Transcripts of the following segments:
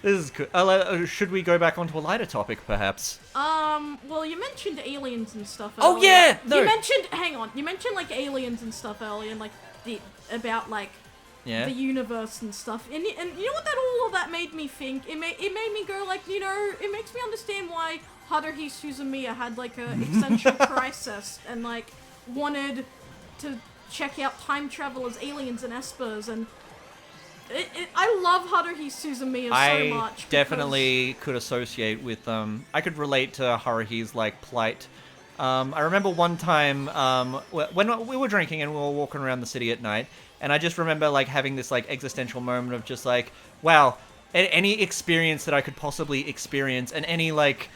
This is good. Should we go back onto a lighter topic, perhaps? Well, you mentioned aliens and stuff Oh, earlier. yeah! No. You mentioned, like, aliens and stuff earlier, and, like, about, like, Yeah? the universe and stuff. And you know what all of that made me think? It made me go, like, you know, it makes me understand why Haruhi Suzumiya had, like, a existential crisis and, like, wanted to check out time travel as aliens and espers, and I love Haruhi Suzumiya so much. I definitely could associate with, I could relate to Haruhi's, like, plight. I remember one time, when we were drinking and we were walking around the city at night, and I just remember, like, having this, like, existential moment of just, like, wow, any experience that I could possibly experience, and any, like,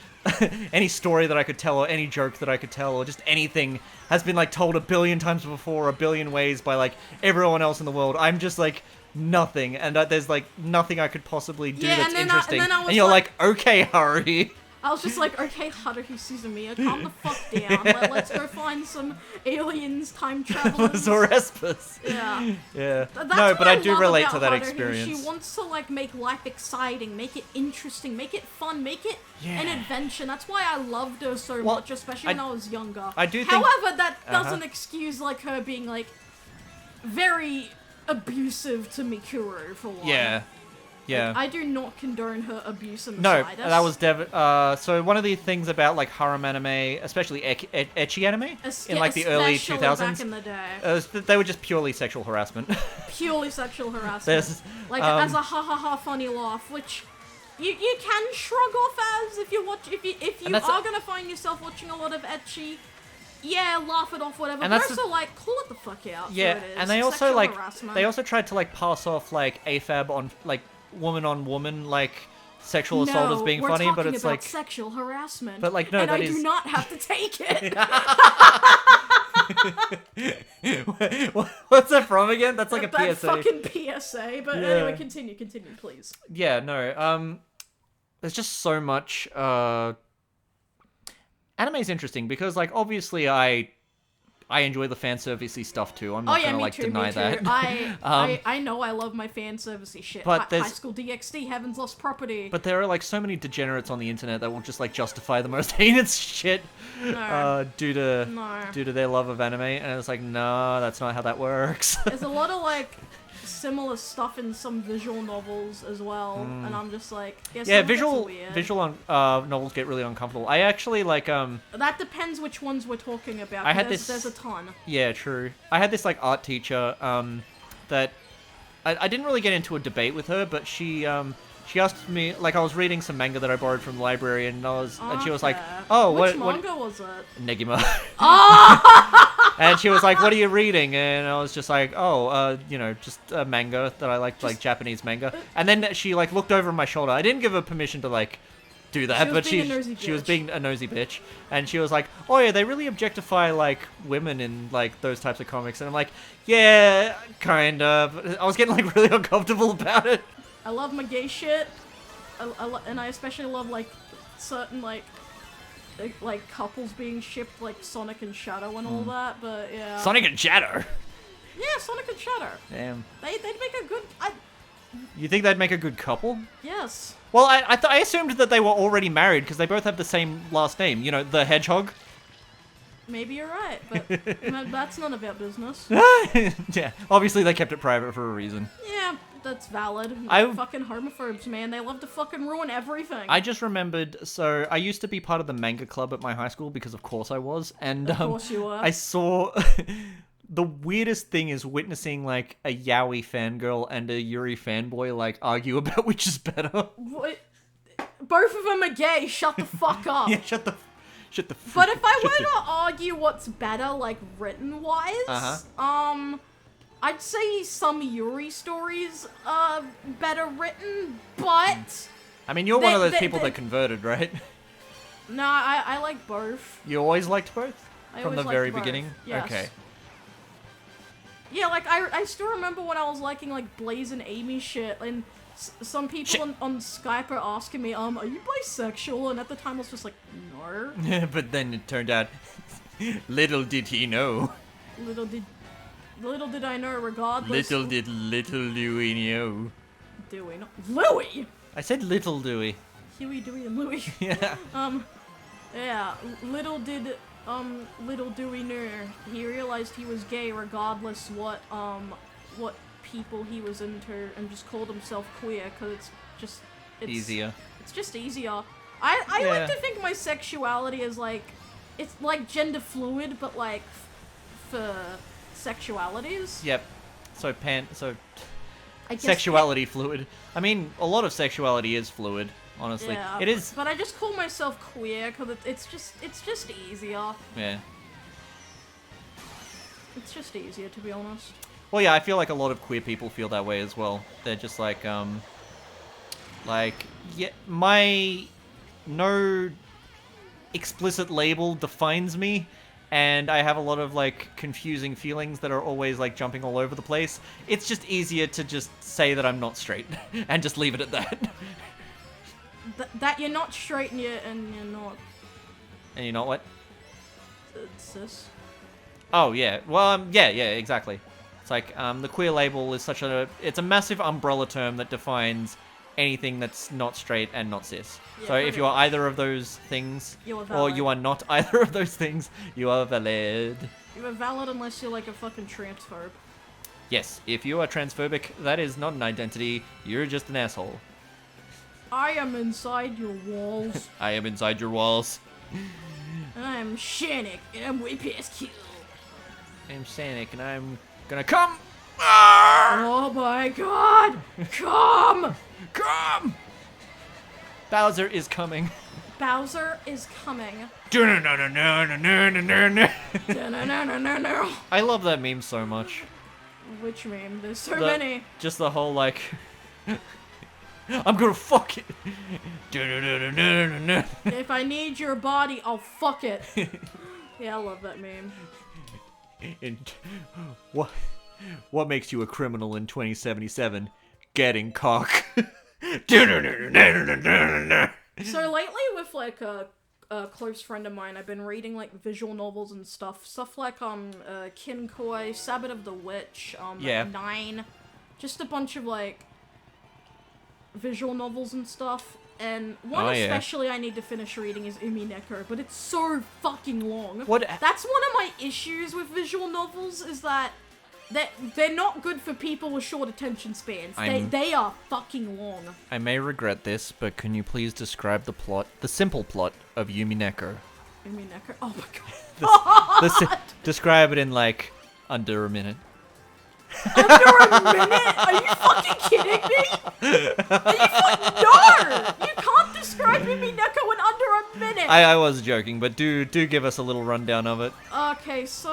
any story that I could tell, or any joke that I could tell, or just anything has been, like, told a billion times before, a billion ways by, like, everyone else in the world. I'm just, like, nothing, and there's, like, nothing I could possibly do that's interesting. And you're like, okay, Haruhi. I was just like, okay, Haruhi Suzumiya, calm the fuck down. Let's go find some aliens, time travelers. Or espers. Yeah. Yeah. That's No, what but I do love relate about to that Haruhi. experience. She wants to, like, make life exciting, make it interesting, make it fun, make it an adventure. That's why I loved her so much, especially when I was younger. I do think... However, that doesn't excuse, like, her being, like, very abusive to Mikuru, for one. Yeah. Yeah. Like, I do not condone her abuse in the No, slightest. that was so one of the things about, like, harem anime, especially ecchi anime, in, like, the early 2000s, back in the day. they were just purely sexual harassment. Purely sexual harassment. There's, as a ha ha ha funny laugh, which you can shrug off as if you are gonna find yourself watching a lot of ecchi. Yeah, laugh it off, whatever. And But that's also, like, call it the fuck out. Yeah, for what it is. and they also, Sexual like, harassment. they also tried to, like, pass off, like, AFAB on, like, woman on woman, like, sexual assault as being funny, but it's like sexual harassment. But, like, no, and that I is... do not have to take it. What's that from again? That's like a that PSA. fucking PSA. But anyway, continue, please. Yeah, no. There's just so much. Anime's interesting because, like, obviously I enjoy the fan servicey stuff too. I'm not gonna deny that. I know I love my fan servicey shit. But High School DxD, Heaven's Lost Property. But there are, like, so many degenerates on the internet that will just, like, justify the most heinous shit due to their love of anime, and it's like, no, that's not how that works. There's a lot of, like, similar stuff in some visual novels as well, and I'm just like, visual novels get really uncomfortable. I actually, like, that depends which ones we're talking about. There's a ton. Yeah, true. I had this, like, art teacher that I didn't really get into a debate with her, but she asked me, like, I was reading some manga that I borrowed from the library, and she was like, "Oh, which manga was it?" Negima. Oh! And she was like, "What are you reading?" And I was just like, "Oh, just a manga that I like Japanese manga." And then she, like, looked over my shoulder. I didn't give her permission to, like, do that, but she was being a nosy bitch, and she was like, "Oh yeah, they really objectify, like, women in, like, those types of comics." And I'm like, "Yeah, kind of." I was getting, like, really uncomfortable about it. I love my gay shit, and I especially love, like, certain, like couples being shipped, like Sonic and Shadow and all that, but yeah. Sonic and Shadow? Yeah, Sonic and Shadow. Damn. They'd make a good... You think they'd make a good couple? Yes. Well, I assumed that they were already married, because they both have the same last name. You know, the Hedgehog? Maybe you're right, but that's none of our business. Yeah, obviously they kept it private for a reason. Yeah, that's valid. Fucking homophobes, man. They love to fucking ruin everything. I just remembered, so I used to be part of the manga club at my high school, because of course I was, and of course you were. I saw... The weirdest thing is witnessing, like, a yaoi fangirl and a Yuri fanboy, like, argue about which is better. What? Both of them are gay, shut the fuck up. Yeah, shut the But if I were to argue what's better, like, written-wise, I'd say some Yuri stories are better written, but... I mean, you're one of those people that converted, right? No, I like both. You always liked both? From the very beginning? Yes. Okay. Yeah, like, I still remember when I was liking, like, Blaze and Amy shit, and some people on Skype are asking me, are you bisexual? And at the time I was just like, no. But then it turned out, little did he know. Little did I know, regardless. Little did little Louie know. Dewey, not Louie! I said little Dewey. Huey, Dewey, and Louie. Yeah. Yeah, little Dewey knew. He realized he was gay regardless what people he was into, and just called himself queer because it's Easier. It's just easier. I like to think my sexuality is like, it's like gender fluid, but like for sexualities. Yep. So I guess sexuality fluid. I mean, a lot of sexuality is fluid. Honestly, Yeah, it is. But I just call myself queer because it's just easier. Yeah. It's just easier, to be honest. Well, yeah, I feel like a lot of queer people feel that way as well. They're just like, yeah, no explicit label defines me, and I have a lot of like confusing feelings that are always like jumping all over the place. It's just easier to just say that I'm not straight and just leave it at that. That you're not straight and you're not And you know what? cis. Oh yeah, well yeah, exactly. It's like the queer label is it's a massive umbrella term that defines anything that's not straight and not cis. Yeah, So if you are either of those things, You are or valid. you are not either of those things, you are valid. You're valid unless you're like a fucking transphobe. Yes, if you are transphobic, that is not an identity. You're just an asshole. I am inside your walls. I am inside your walls. And I am Shannick, and I'm way past kill. I'm Sanic, and I'm gonna come. Oh my god! Come! Come! Bowser is coming. Bowser is coming. I No. love that meme so much. Which meme? There's so many. Just the whole like, I'm gonna fuck it. If I need your body, I'll fuck it. Yeah, I love that meme. And what makes you a criminal in 2077? Getting cock. So lately with like a close friend of mine, I've been reading like visual novels and stuff like Kinkoi, Sabbath of the Witch, Yeah. 9, just a bunch of like visual novels and stuff. And one especially I need to finish reading is Umineko, but it's so fucking long. What? That's one of my issues with visual novels, is that they're not good for people with short attention spans. They are fucking long. I may regret this, but can you please describe the simple plot of Umineko? Umineko? Oh my god. Describe it in like under a minute. Under a minute? Are you fucking kidding me? No! You can't describe Umineko in under a minute! I was joking, but do give us a little rundown of it. Okay, so...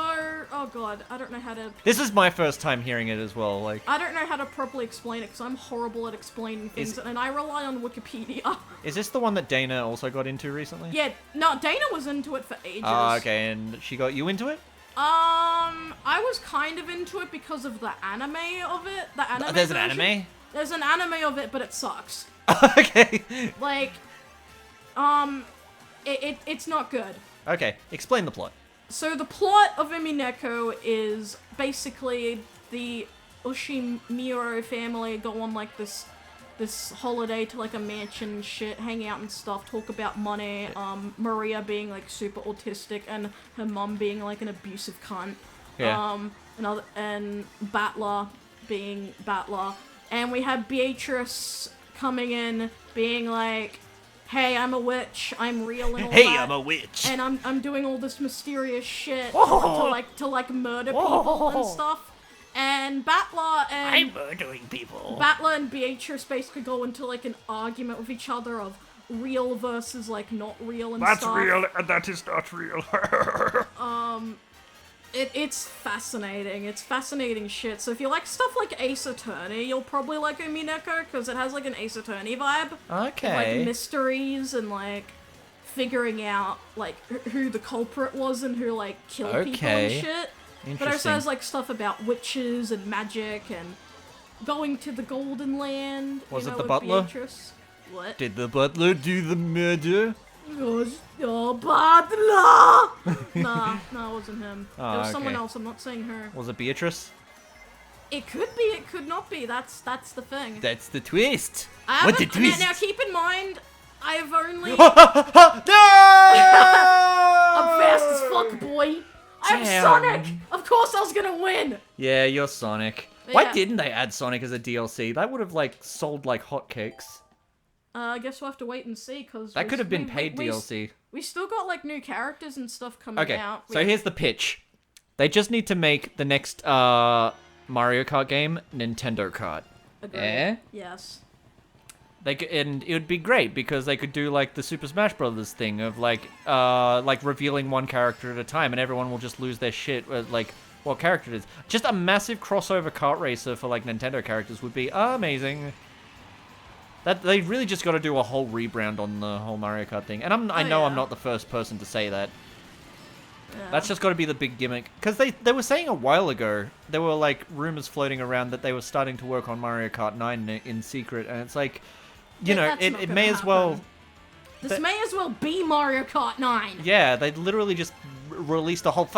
Oh god, I don't know how to... This is my first time hearing it as well, like... I don't know how to properly explain it, because I'm horrible at explaining things, and I rely on Wikipedia. Is this the one that Dana also got into recently? Yeah, no, Dana was into it for ages. Oh, okay, and she got you into it? I was kind of into it because of the anime of it. The anime There's an version. anime? There's an anime of it, but it sucks. Okay. Like, it's not good. Okay, explain the plot. So the plot of Umineko is basically the Ushimuro family go on like this holiday to like a mansion and shit, hang out and stuff, talk about money, Maria being like super autistic and her mum being like an abusive cunt. Yeah. And Battler being Battler. And we have Beatrice coming in being like, hey, I'm a witch, I'm real and all Hey, that. I'm a witch. And I'm doing all this mysterious shit Oh. to murder people and stuff. And Battler and I'm murdering people. Battler and Beatrice basically go into like an argument with each other of real versus like not real and That's stuff. real, and that is not real. It's fascinating. It's fascinating shit. So if you like stuff like Ace Attorney, you'll probably like Umineko because it has like an Ace Attorney vibe. Okay. Like mysteries and like figuring out like who the culprit was and who like killed people and shit. But also has like stuff about witches and magic and going to the Golden Land. Was it the with butler? Beatrice. What? Did the butler do the murder? Oh, butler! Nah, it wasn't him. Oh, It was someone okay. else. I'm not saying her. Was it Beatrice? It could be, it could not be. That's the thing. That's the twist. I What the haven't- twist? Now keep in mind, I've only... No! I'm fast as fuck, boy. I'm Damn. Sonic. Of course I was gonna win. Yeah, you're Sonic. Why Yeah. didn't they add Sonic as a DLC? That would have, like, sold like hotcakes. I guess we'll have to wait and see, because... That could have been paid DLC. We still got, like, new characters and stuff coming Okay, out. so here's the pitch. They just need to make the next Mario Kart game Nintendo Kart. Agreed. Eh? Yes. And it would be great because they could do like the Super Smash Brothers thing of like revealing one character at a time, and everyone will just lose their shit at like what character it is. Just a massive crossover kart racer for like Nintendo characters would be amazing. That they really just got to do a whole rebrand on the whole Mario Kart thing, and I know I'm yeah. not the first person to say that. Yeah. That's just got to be the big gimmick. Because they were saying a while ago, there were like rumors floating around that they were starting to work on Mario Kart 9 in secret, and it's like, you know, That's not it gonna may as well. happen. This may as well be Mario Kart 9. Yeah, they literally just released a whole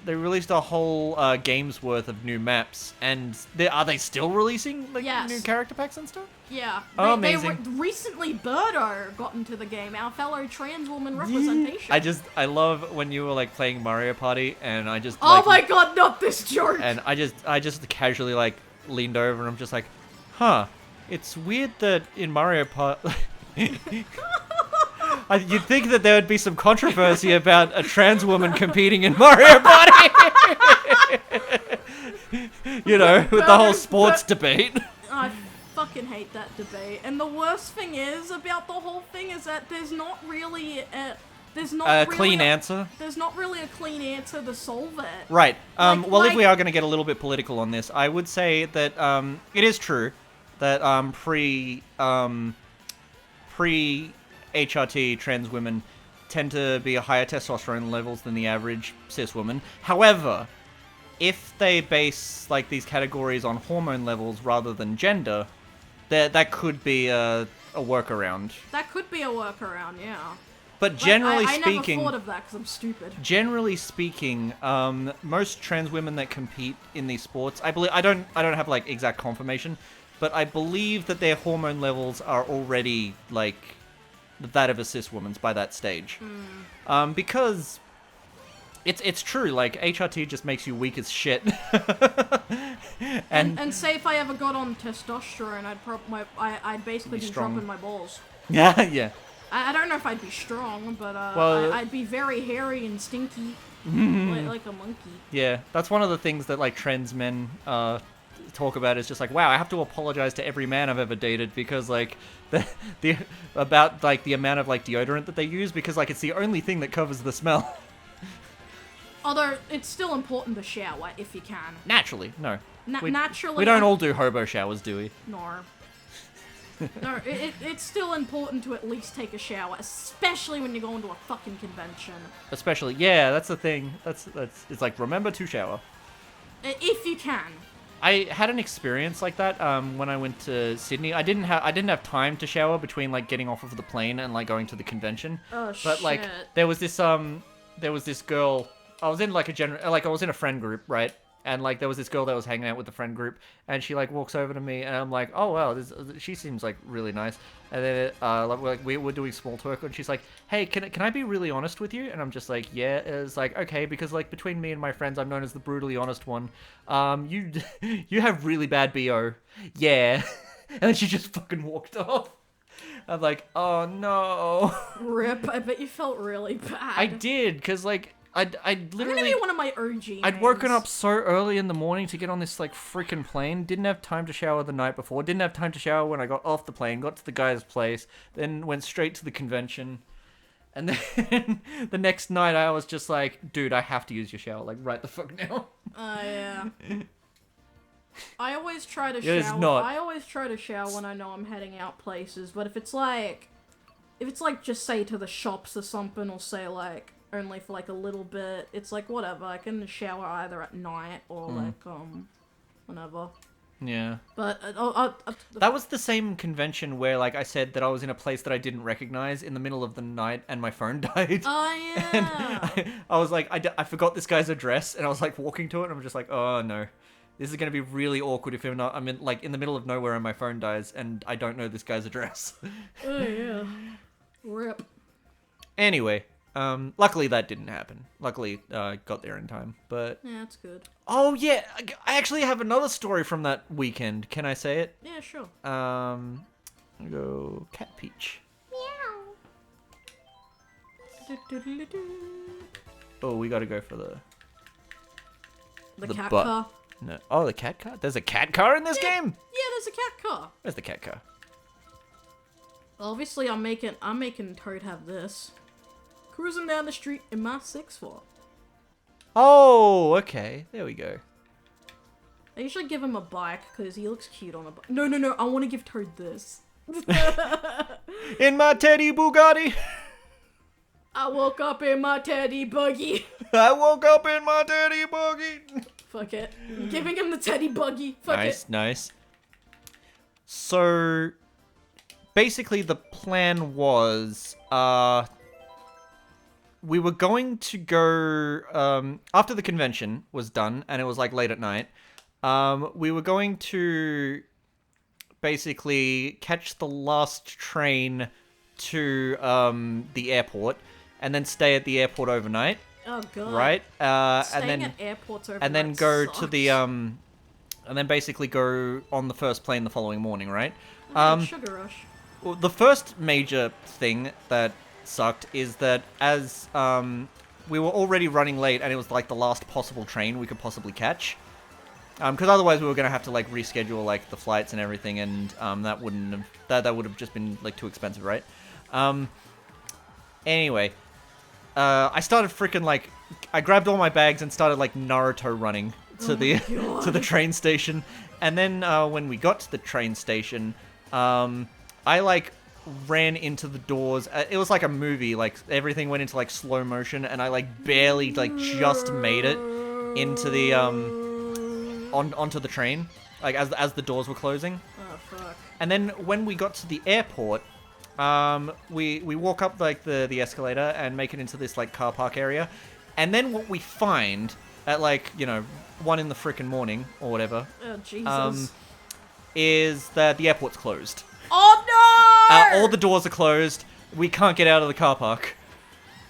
They released a whole game's worth of new maps, and are they still releasing like Yes. new character packs and stuff? Yeah. Oh, they amazing. recently Birdo got into the game, our fellow trans woman representation. I love when you were like playing Mario Party, and I just Oh like, my god, not this joke! and I just casually like leaned over and I'm just like, huh, it's weird that in Mario Party. You'd think that there would be some controversy about a trans woman competing in Mario Party. You know, with the whole sports debate. I fucking hate that debate. And the worst thing is about the whole thing is that there's not really a Clean answer. There's not really a clean answer to solve it. Right. Like- Well, if like- we are going to get a little bit political on this, I would say that it is true that pre HRT trans women tend to be higher testosterone levels than the average cis woman. However, if they base like these categories on hormone levels rather than gender, that could be a workaround. That could be a workaround, yeah. But generally I speaking, never thought of that because I'm stupid. generally speaking, most trans women that compete in these sports, I believe, I don't have like exact confirmation, but I believe that their hormone levels are already like that of a cis woman's by that stage. Because it's true, like HRT just makes you weak as shit. And say if I ever got on testosterone, I'd basically Be be strong. dropping my balls. yeah. I don't know if I'd be strong, but Well- I'd be very hairy and stinky, like a monkey. Yeah, that's one of the things that like trans men talk about is just like, wow, I have to apologize to every man I've ever dated because like the about like the amount of like deodorant that they use because like it's the only thing that covers the smell. Although it's still important to shower if you can. Naturally, no. Naturally, We don't all do hobo showers, do we? No. No, it's still important to at least take a shower, especially when you're going to a fucking convention. Especially, yeah, that's the thing. That's it's like remember to shower. If you can. I had an experience like that when I went to Sydney. I didn't have time to shower between like getting off of the plane and like going to the convention. Oh But like shit. there was this girl. I was in like I was in a friend group, right? And like there was this girl that was hanging out with the friend group, and she like walks over to me, and I'm like, oh wow, she seems like really nice. And then we're doing small talk, and she's like, hey, can I be really honest with you? And I'm just like, yeah. It's like okay, because like between me and my friends, I'm known as the brutally honest one. You have really bad BO, yeah. And then she just fucking walked off. I'm like, oh no. Rip, I bet you felt really bad. I did, because like I I'm gonna literally. be one of my OG I'd woken names. up so early in the morning to get on this like freaking plane. Didn't have time to shower the night before. Didn't have time to shower when I got off the plane. Got to the guy's place. Then went straight to the convention. And then the next night I was just like, dude, I have to use your shower. Like right the fuck now. Yeah. I always try to It is shower. not. I always try to shower when I know I'm heading out places. But if it's like just say to the shops or something, or say like only for like a little bit, it's like whatever. I can shower either at night or like whenever. Yeah. But That was the same convention where like I said that I was in a place that I didn't recognize in the middle of the night and my phone died. oh And yeah. I was like, I forgot this guy's address, and I was like walking to it, and I'm just like, oh no. This is gonna be really awkward if I'm in like in the middle of nowhere and my phone dies and I don't know this guy's address. Oh yeah. Rip. Anyway, luckily that didn't happen. Luckily, got there in time. But Yeah, that's good. oh yeah, I actually have another story from that weekend. Can I say it? Yeah, sure. Go Cat Peach. Oh, we gotta go for the The cat butt. car. No. Oh, the cat car? There's a cat car in this game? Yeah, there's a cat car. Where's the cat car? Obviously, I'm making Toad have this. Cruising down the street in my 6'4". Oh, okay. There we go. I usually give him a bike because he looks cute on a bike. No, I want to give Toad this. In my teddy Bugatti. I woke up in my teddy buggy. I woke up in my teddy buggy. Fuck it. Giving him the teddy buggy. Fuck Nice, it. nice. So, basically the plan was, we were going to go, after the convention was done, and it was like late at night, we were going to basically catch the last train to, the airport, and then stay at the airport overnight. Oh god. Right? Staying and then at airports overnight and then go sucks. to the and then basically go on the first plane the following morning, right? Sugar rush. Well, the first major thing that sucked is that as we were already running late and it was like the last possible train we could possibly catch. Because otherwise we were gonna have to like reschedule like the flights and everything, and that wouldn't have, that would have just been like too expensive, right? Anyway, I started freaking like I grabbed all my bags and started like Naruto running to to the train station, and then when we got to the train station, I like ran into the doors. It was like a movie, like everything went into like slow motion, and I like barely like just made it into the onto the train, like as the doors were closing. Oh fuck. And then when we got to the airport, we walk up like the escalator and make it into this like car park area, and then what we find at like 1 in the frickin' morning or whatever, Oh Jesus. is that the airport's closed. Oh no! All the doors are closed. We can't get out of the car park.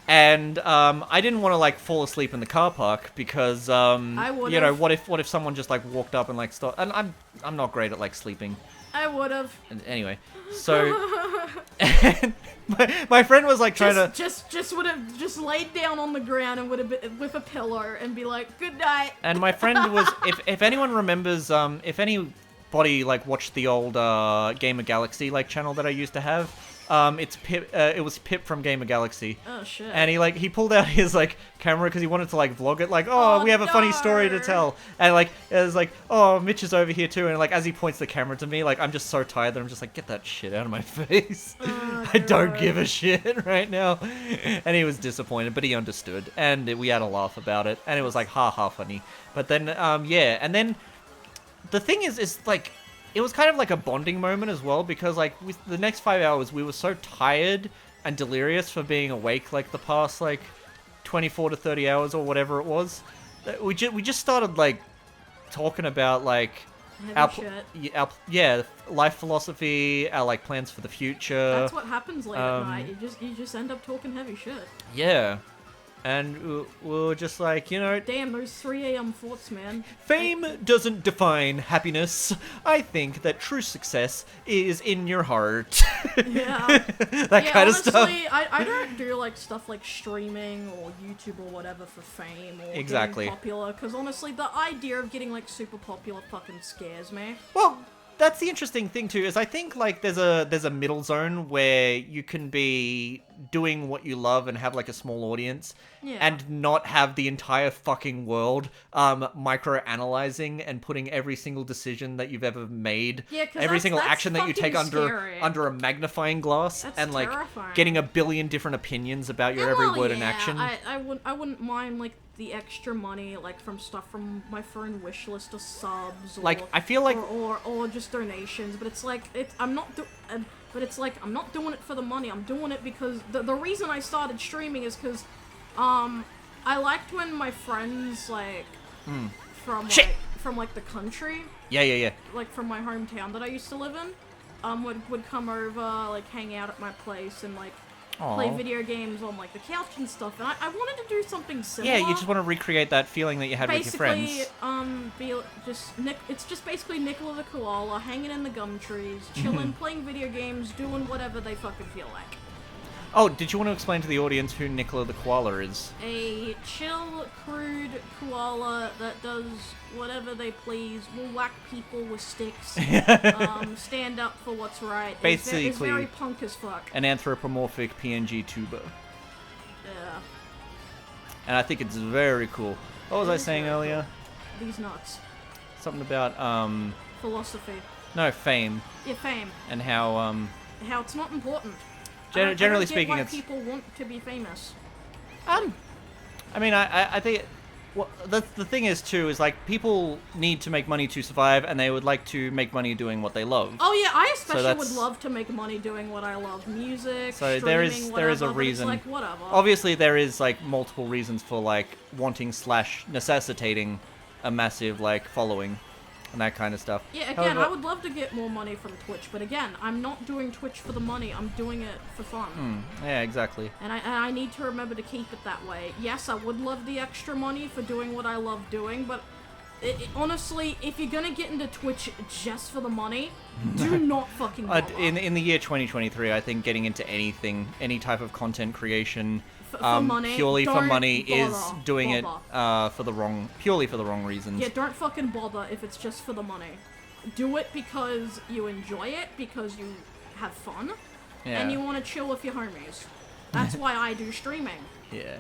And I didn't want to like fall asleep in the car park because I would've. what if someone just like walked up and like stopped? And I'm not great at like sleeping. I would've. And anyway, so and my friend was like trying to Just would've just laid down on the ground and would've been with a pillow and be like, good night. and my friend was if anyone remembers if anybody like watched the old Gamer Galaxy like channel that I used to have. It's Pip. It was Pip from Gamer Galaxy. Oh shit. And he pulled out his like camera because he wanted to like vlog it. Like, oh, we have a funny story to no. tell. And like it was like, oh, Mitch is over here too. And like as he points the camera to me, like I'm just so tired that I'm just like, get that shit out of my face. Oh, I don't God. give a shit right now. And he was disappointed, but he understood, and we had a laugh about it, and it was like ha ha funny. But then yeah, and then the thing is like. It was kind of like a bonding moment as well, because like the next 5 hours we were so tired and delirious for being awake like the past like 24 to 30 hours or whatever it was. That we just started like talking about like Heavy shit. life philosophy, our like plans for the future. That's what happens late at night. You just end up talking heavy shit. Yeah. And we were just like, Damn, those 3 a.m. thoughts, man. fame doesn't define happiness. I think that true success is in your heart. Yeah. That kind of stuff. Honestly, I don't do like stuff like streaming or YouTube or whatever for fame or Exactly. getting popular, because honestly, the idea of getting like super popular fucking scares me. Well, that's the interesting thing too, is I think like there's a middle zone where you can be doing what you love and have like a small audience, Yeah. and not have the entire fucking world micro-analyzing and putting every single decision that you've ever made, Yeah, 'cause every that's single action that you take fucking scary. under a magnifying glass, That's and like terrifying. getting a billion different opinions about your Yeah, every well, word and yeah, action. I wouldn't mind like the extra money like from stuff from my phone wish list of subs, or, Like, I feel like- or just donations, but it's like I'm not I'm not doing it for the money. I'm doing it because the reason I started streaming is because I liked when my friends like from Shit! like from like the country, Yeah. like from my hometown that I used to live in, would come over, like hang out at my place and like play Aw. video games on like the couch and stuff. And I wanted to do something similar. Yeah, you just want to recreate that feeling that you had with your basically, friends. it's just basically Nicola the koala hanging in the gum trees, chilling, playing video games, doing whatever they fucking feel like. Oh, did you want to explain to the audience who Nicola the koala is? A chill, crude koala that does whatever they please, will whack people with sticks, stand up for what's right. Basically, it's very punk as fuck. An anthropomorphic PNG tuber. Yeah. And I think it's very cool. What was I saying earlier? These nuts. Something about, Philosophy. no, fame. Yeah, fame. And how, How it's not important. generally I don't get speaking, why it's... people want to be famous. I mean, I think... Well, the thing is, too, is, like, people need to make money to survive, and they would like to make money doing what they love. Oh yeah, I especially that's- would love to make money doing what I love. Music, So streaming, there is whatever, a but reason. It's like, whatever. Obviously, there is, like, multiple reasons for, like, wanting / necessitating a massive, like, following and that kind of stuff. Yeah, again, However- I would love to get more money from Twitch, but again, I'm not doing Twitch for the money. I'm doing it for fun. Yeah, exactly. And I need to remember to keep it that way. Yes, I would love the extra money for doing what I love doing, but honestly, if you're gonna get into Twitch just for the money, do not fucking bother. In the year 2023, I think getting into anything, any type of content creation, for money, purely for don't money, is bother. doing Bother. it for the purely for the wrong reasons. Yeah, don't fucking bother if it's just for the money. Do it because you enjoy it, because you have fun, and you want to chill with your homies. That's why I do streaming. Yeah.